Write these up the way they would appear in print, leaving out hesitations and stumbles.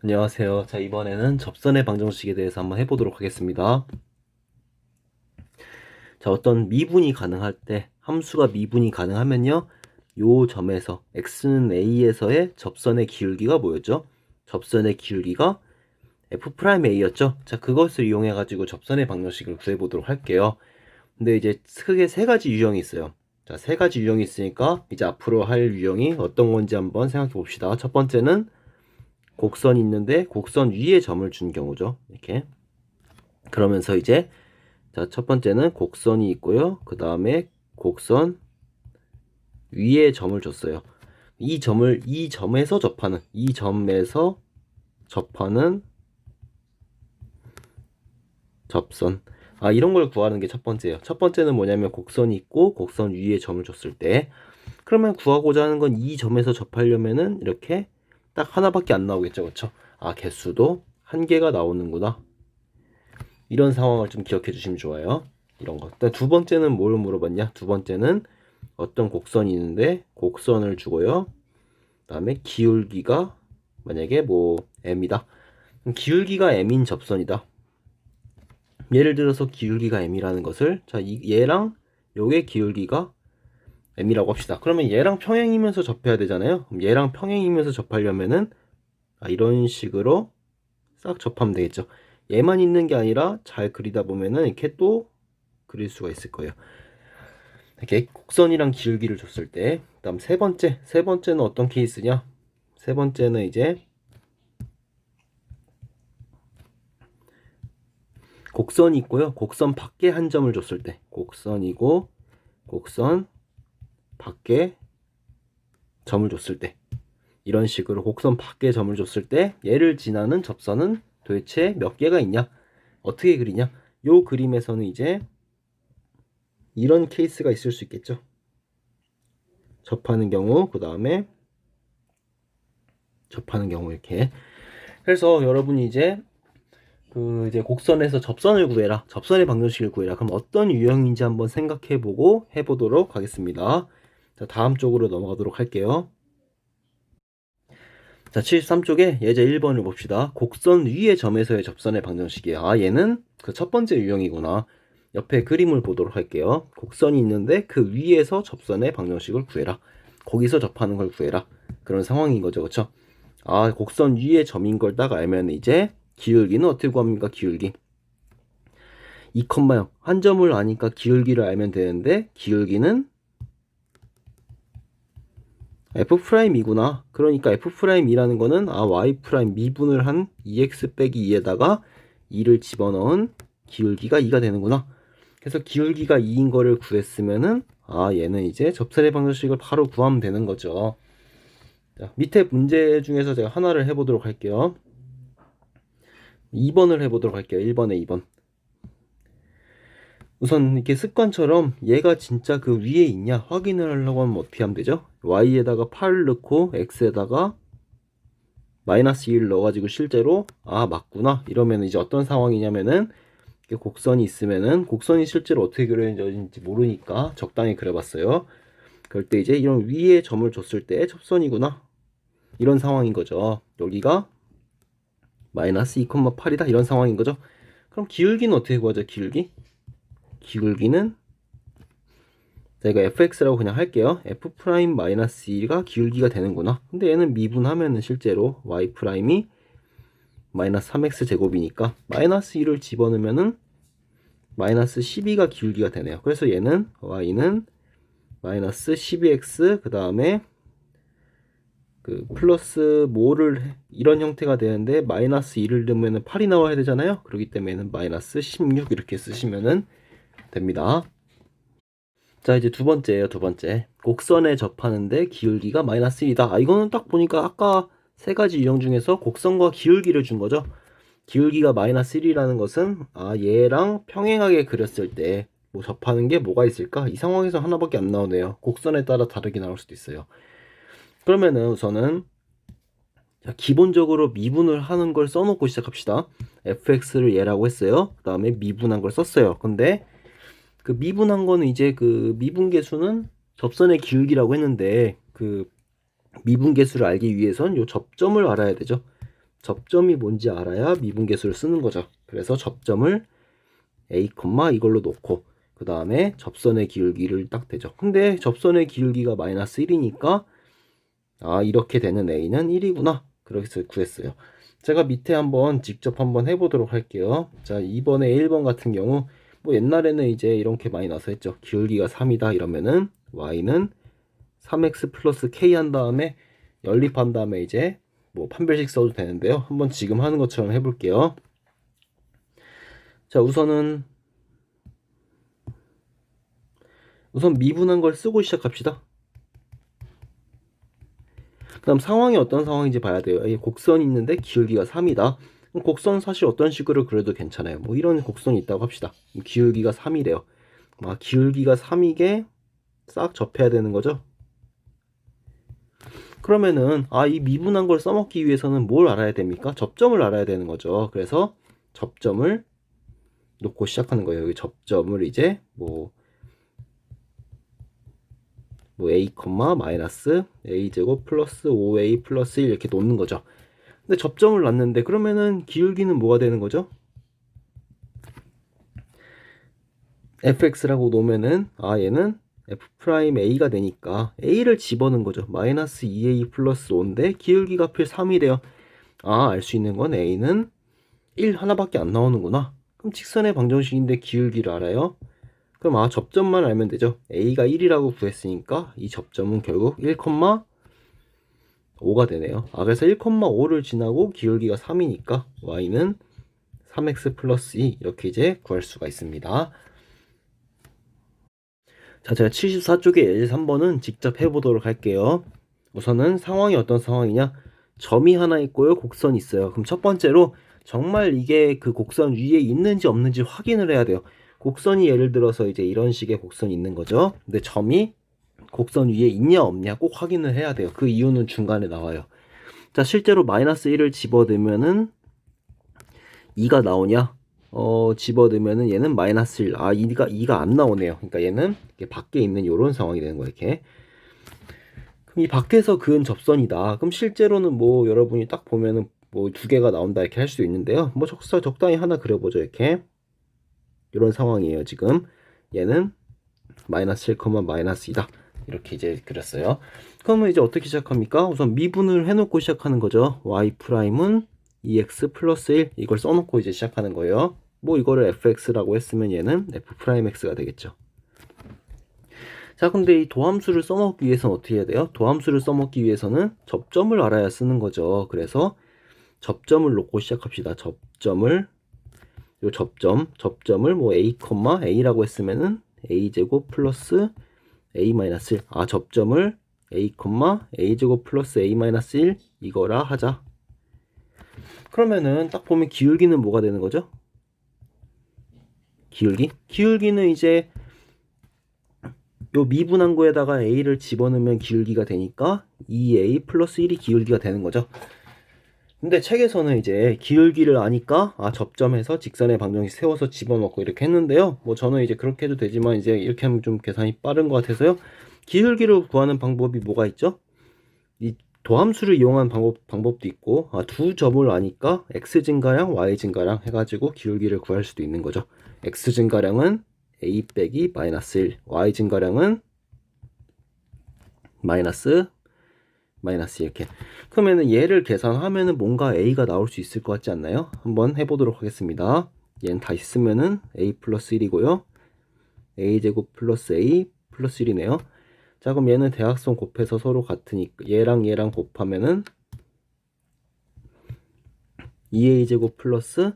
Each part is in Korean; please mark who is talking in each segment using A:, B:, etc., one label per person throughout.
A: 안녕하세요. 자, 이번에는 접선의 방정식에 대해서 한번 해보도록 하겠습니다. 자, 어떤 미분이 가능할 때, 함수가 미분이 가능하면요, 요 점에서, x는 a에서의 접선의 기울기가 뭐였죠? 접선의 기울기가 f'a였죠? 자, 그것을 이용해가지고 접선의 방정식을 구해보도록 할게요. 근데 이제 크게 세 가지 유형이 있어요. 자, 세 가지 유형이 있으니까, 이제 앞으로 할 유형이 어떤 건지 한번 생각해 봅시다. 첫 번째는 곡선이 있는데, 곡선 위에 점을 준 경우죠. 이렇게. 그러면서 이제 자, 첫 번째는 곡선이 있고요. 그 다음에 곡선 위에 점을 줬어요. 이 점에서 접하는 접선. 아, 이런 걸 구하는 게 첫 번째예요. 첫 번째는 뭐냐면 곡선이 있고 곡선 위에 점을 줬을 때 그러면 구하고자 하는 건 이 점에서 접하려면은 이렇게 딱 하나밖에 안 나오겠죠. 그렇죠? 아, 개수도 한 개가 나오는구나. 이런 상황을 좀 기억해 주시면 좋아요. 이런 거. 일단 두 번째는 뭘 물어봤냐? 두 번째는 어떤 곡선이 있는데 곡선을 주고요. 그다음에 기울기가 만약에 뭐 m이다. 그럼 기울기가 m인 접선이다. 예를 들어서 기울기가 m이라는 것을 자, 얘랑 요게 기울기가 m이라고 합시다. 그러면 얘랑 평행이면서 접해야 되잖아요. 그럼 얘랑 평행이면서 접하려면은 이런 식으로 싹 접하면 되겠죠. 얘만 있는 게 아니라 잘 그리다 보면은 이렇게 또 그릴 수가 있을 거예요. 이렇게 곡선이랑 기울기를 줬을 때, 그다음 세 번째는 어떤 케이스냐? 세 번째는 이제 곡선이 있고요. 곡선 밖에 한 점을 줬을 때, 곡선이고 곡선 밖에 점을 줬을 때, 이런 식으로 곡선 밖에 점을 줬을 때, 얘를 지나는 접선은 도대체 몇 개가 있냐? 어떻게 그리냐? 요 그림에서는 이제 이런 케이스가 있을 수 있겠죠. 접하는 경우, 그 다음에 접하는 경우 이렇게. 그래서 여러분이 이제 이제 곡선에서 접선을 구해라. 접선의 방정식을 구해라. 그럼 어떤 유형인지 한번 생각해보고 해보도록 하겠습니다. 자, 다음 쪽으로 넘어가도록 할게요. 자, 73쪽에 예제 1번을 봅시다. 곡선 위의 점에서의 접선의 방정식이야. 아, 얘는 그 첫 번째 유형이구나. 옆에 그림을 보도록 할게요. 곡선이 있는데 그 위에서 접선의 방정식을 구해라. 거기서 접하는 걸 구해라. 그런 상황인 거죠. 그쵸? 아, 곡선 위에 점인 걸 딱 알면 이제 기울기는 어떻게 구합니까? 기울기. 2,0 한 점을 아니까 기울기를 알면 되는데 기울기는 F'이구나. 그러니까 F'이라는 거는 Y' 미분을 한 2x 빼기 2에다가 2를 집어넣은 기울기가 2가 되는구나. 그래서 기울기가 2인 거를 구했으면은 얘는 이제 접선의 방정식을 바로 구하면 되는 거죠. 자, 밑에 문제 중에서 제가 하나를 해보도록 할게요. 2번을 해보도록 할게요. 1번에 2번. 우선 이렇게 습관처럼 얘가 진짜 그 위에 있냐 확인을 하려고 하면 어떻게 하면 되죠? y에다가 8 넣고 x에다가 마이너스 1 넣어가지고 실제로 맞구나 이러면 이제 어떤 상황이냐면은 이렇게 곡선이 있으면은 곡선이 실제로 어떻게 그려진지 모르니까 적당히 그려봤어요. 그럴 때 이제 이런 위에 점을 줬을 때 접선이구나 이런 상황인 거죠. 여기가 마이너스 2,8이다 이런 상황인 거죠. 그럼 기울기는 어떻게 구하죠? 기울기는 자, 이거 fx라고 그냥 할게요. f'-2가 기울기가 되는구나. 근데 얘는 미분하면은 실제로 y''이 마이너스 3x 제곱이니까 마이너스 1을 집어넣으면은 마이너스 12가 기울기가 되네요. 그래서 얘는 y는 마이너스 12x 그 다음에 그 플러스 뭐를 이런 형태가 되는데 마이너스 2를 넣으면 8이 나와야 되잖아요. 그렇기 때문에는 마이너스 16 이렇게 쓰시면은 됩니다. 자, 이제 두 번째예요. 두 번째 곡선에 접하는데 기울기가 마이너스 1이다. 이거는 딱 보니까 아까 세 가지 유형 중에서 곡선과 기울기를 준 거죠. 기울기가 마이너스 1이라는 것은 얘랑 평행하게 그렸을 때 뭐 접하는 게 뭐가 있을까? 이 상황에서 하나밖에 안 나오네요. 곡선에 따라 다르게 나올 수도 있어요. 그러면은 우선은 자, 기본적으로 미분을 하는 걸 써놓고 시작합시다. fx를 얘라고 했어요. 그 다음에 미분한 걸 썼어요. 근데 그 미분한 거는 이제 그 미분계수는 접선의 기울기라고 했는데 그 미분계수를 알기 위해선 요 접점을 알아야 되죠. 접점이 뭔지 알아야 미분계수를 쓰는 거죠. 그래서 접점을 a, 이걸로 놓고 그 다음에 접선의 기울기를 딱 대죠. 근데 접선의 기울기가 마이너스 1이니까 이렇게 되는 a는 1이구나. 그렇게 해서 구했어요. 제가 밑에 한번 직접 한번 해보도록 할게요. 자, 이번에 1번 같은 경우 뭐 옛날에는 이제 이렇게 많이 나서 했죠. 기울기가 3이다 이러면은 y는 3x 플러스 k 한 다음에 연립한 다음에 이제 뭐 판별식 써도 되는데요. 한번 지금 하는 것처럼 해볼게요. 자, 우선 미분한 걸 쓰고 시작합시다. 그 다음 상황이 어떤 상황인지 봐야 돼요. 곡선이 있는데 기울기가 3이다. 곡선 사실 어떤 식으로 그려도 괜찮아요. 뭐 이런 곡선이 있다고 합시다. 기울기가 3이래요. 기울기가 3이게 싹 접해야 되는 거죠. 그러면은 이 미분한 걸 써먹기 위해서는 뭘 알아야 됩니까? 접점을 알아야 되는 거죠. 그래서 접점을 놓고 시작하는 거예요. 여기 접점을 이제 뭐 a, 마이너스 a제곱 플러스 5a 플러스 1 이렇게 놓는 거죠. 근데 접점을 놨는데 그러면은 기울기는 뭐가 되는 거죠? fx라고 놓으면은 얘는 f'a가 되니까 a를 집어넣은 거죠. 마이너스 2a 플러스 5인데 기울기가 필 3이래요. 알 수 있는 건 a는 1 하나밖에 안 나오는구나. 그럼 직선의 방정식인데 기울기를 알아요. 그럼 접점만 알면 되죠. a가 1이라고 구했으니까 이 접점은 결국 1,5가 되네요. 그래서 1,5를 지나고 기울기가 3이니까 y는 3x 플러스 2 이렇게 이제 구할 수가 있습니다. 자, 제가 74쪽에 예제 3번은 직접 해보도록 할게요. 우선은 상황이 어떤 상황이냐? 점이 하나 있고요, 곡선이 있어요. 그럼 첫 번째로 정말 이게 그 곡선 위에 있는지 없는지 확인을 해야 돼요. 곡선이 예를 들어서 이제 이런 식의 곡선이 있는 거죠. 근데 점이 곡선 위에 있냐 없냐 꼭 확인을 해야 돼요. 그 이유는 중간에 나와요. 자, 실제로 마이너스 1을 집어넣으면은 2가 나오냐? 집어넣으면은 얘는 마이너스 1. 2가 안 나오네요. 그러니까 얘는 밖에 있는 이런 상황이 되는 거예요. 이렇게. 그럼 이 밖에서 그은 접선이다. 그럼 실제로는 뭐 여러분이 딱 보면은 뭐 두 개가 나온다 이렇게 할 수 있는데요. 뭐 적당히 하나 그려보죠. 이렇게. 이런 상황이에요. 지금 얘는 마이너스 7, 마이너스 2다. 이렇게 이제 그렸어요. 그러면 이제 어떻게 시작합니까? 우선 미분을 해놓고 시작하는 거죠. y''은 2x 플러스 1 이걸 써놓고 이제 시작하는 거예요. 뭐 이거를 fx라고 했으면 얘는 f'x가 되겠죠. 자, 근데 이 도함수를 써먹기 위해서는 어떻게 해야 돼요? 도함수를 써먹기 위해서는 접점을 알아야 쓰는 거죠. 그래서 접점을 놓고 시작합시다. 접점을 뭐 a, a라고 했으면은 a제곱 플러스 a 마이너스 1. 접점을 a, a제곱 플러스 a 마이너스 1 이거라 하자. 그러면은 딱 보면 기울기는 뭐가 되는 거죠? 기울기는 이제 요 미분한 거에다가 a를 집어넣으면 기울기가 되니까 2a 플러스 1이 기울기가 되는 거죠. 근데 책에서는 이제 기울기를 아니까 접점에서 직선의 방정식 세워서 집어넣고 이렇게 했는데요. 뭐 저는 이제 그렇게 해도 되지만 이제 이렇게 하면 좀 계산이 빠른 것 같아서요. 기울기를 구하는 방법이 뭐가 있죠? 이 도함수를 이용한 방법도 있고 두 점을 아니까 x 증가량, y 증가량 해가지고 기울기를 구할 수도 있는 거죠. x 증가량은 a 빼기 마이너스 1, y 증가량은 마이너스 이렇게. 그러면은 얘를 계산하면은 뭔가 a가 나올 수 있을 것 같지 않나요? 한번 해보도록 하겠습니다. 얘는 다시 쓰면은 a 플러스 1이고요. a제곱 플러스 a 플러스 1이네요. 자, 그럼 얘는 대각선 곱해서 서로 같으니까 얘랑 곱하면은 2a제곱 플러스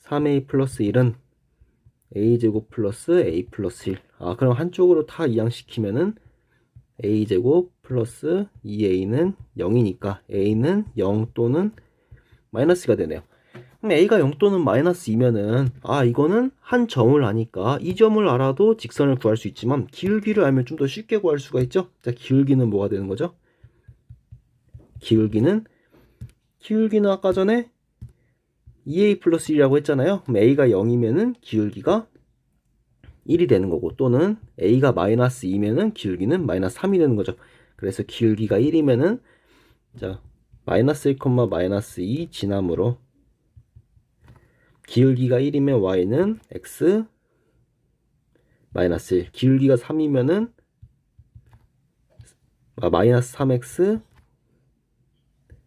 A: 3a 플러스 1은 a제곱 플러스 a 플러스 1. 그럼 한쪽으로 다 이항시키면은 a제곱 플러스 2a는 0이니까 a는 0 또는 마이너스가 되네요. 그럼 a가 0 또는 마이너스 2면은 이거는 한 점을 아니까 이 점을 알아도 직선을 구할 수 있지만 기울기를 알면 좀 더 쉽게 구할 수가 있죠. 자, 기울기는 뭐가 되는 거죠? 기울기는 아까 전에 2a 플러스 1이라고 했잖아요. 그럼 a가 0이면은 기울기가 1이 되는 거고, 또는 a가 마이너스 2면은 기울기는 마이너스 3이 되는 거죠. 그래서 기울기가 1이면은 자, 마이너스 1, 마이너스 2 지남으로 기울기가 1이면 y는 x 마이너스 1, 기울기가 3이면은 마이너스 3x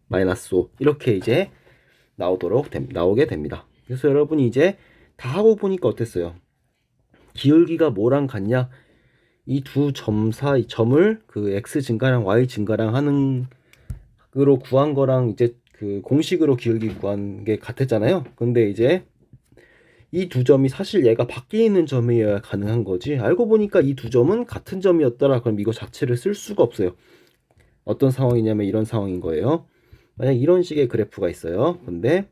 A: 마이너스 5 이렇게 이제 나오게 됩니다. 그래서 여러분이 이제 다 하고 보니까 어땠어요? 기울기가 뭐랑 같냐? 이 두 점 사이 점을 그 x 증가량 y 증가량 하는 으로 구한 거랑 이제 그 공식으로 기울기 구한 게 같았잖아요. 근데 이제 이 두 점이 사실 얘가 밖에 있는 점이어야 가능한 거지. 알고 보니까 이 두 점은 같은 점이었더라. 그럼 이거 자체를 쓸 수가 없어요. 어떤 상황이냐면 이런 상황인 거예요. 만약 이런 식의 그래프가 있어요. 근데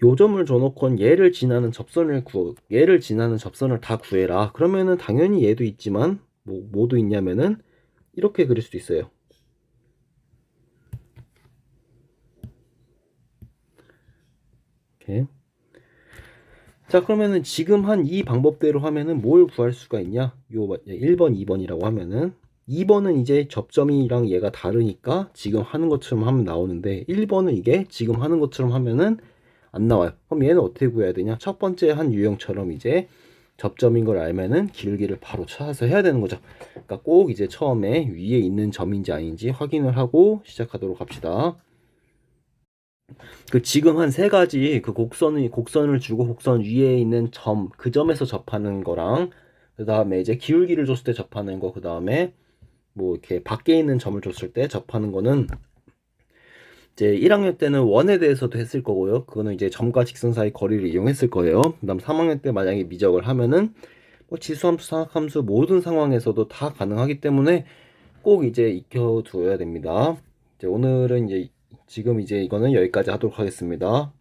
A: 요 점을 줘놓고 얘를 지나는 접선을 다 구해라. 그러면은 당연히 얘도 있지만 뭐도 있냐면은 이렇게 그릴 수도 있어요. 이렇게. 자, 그러면은 지금 한 이 방법대로 하면은 뭘 구할 수가 있냐? 요 1번, 2번이라고 하면은 2번은 이제 접점이랑 얘가 다르니까 지금 하는 것처럼 하면 나오는데 1번은 이게 지금 하는 것처럼 하면은 안 나와요. 그럼 얘는 어떻게 구해야 되냐? 첫 번째 한 유형처럼 이제 접점인 걸 알면은 기울기를 바로 찾아서 해야 되는 거죠. 그러니까 꼭 이제 처음에 위에 있는 점인지 아닌지 확인을 하고 시작하도록 합시다. 그 지금 한 세 가지 그 곡선을 주고 곡선 위에 있는 점, 그 점에서 접하는 거랑 그 다음에 이제 기울기를 줬을 때 접하는 거, 그 다음에 뭐 이렇게 밖에 있는 점을 줬을 때 접하는 거는 이제 1학년 때는 원에 대해서도 했을 거고요. 그거는 이제 점과 직선 사이 거리를 이용했을 거예요. 그다음 3학년 때 만약에 미적을 하면은 뭐 지수함수, 상학함수 모든 상황에서도 다 가능하기 때문에 꼭 이제 익혀두어야 됩니다. 이제 오늘은 이제 지금 이제 이거는 여기까지 하도록 하겠습니다.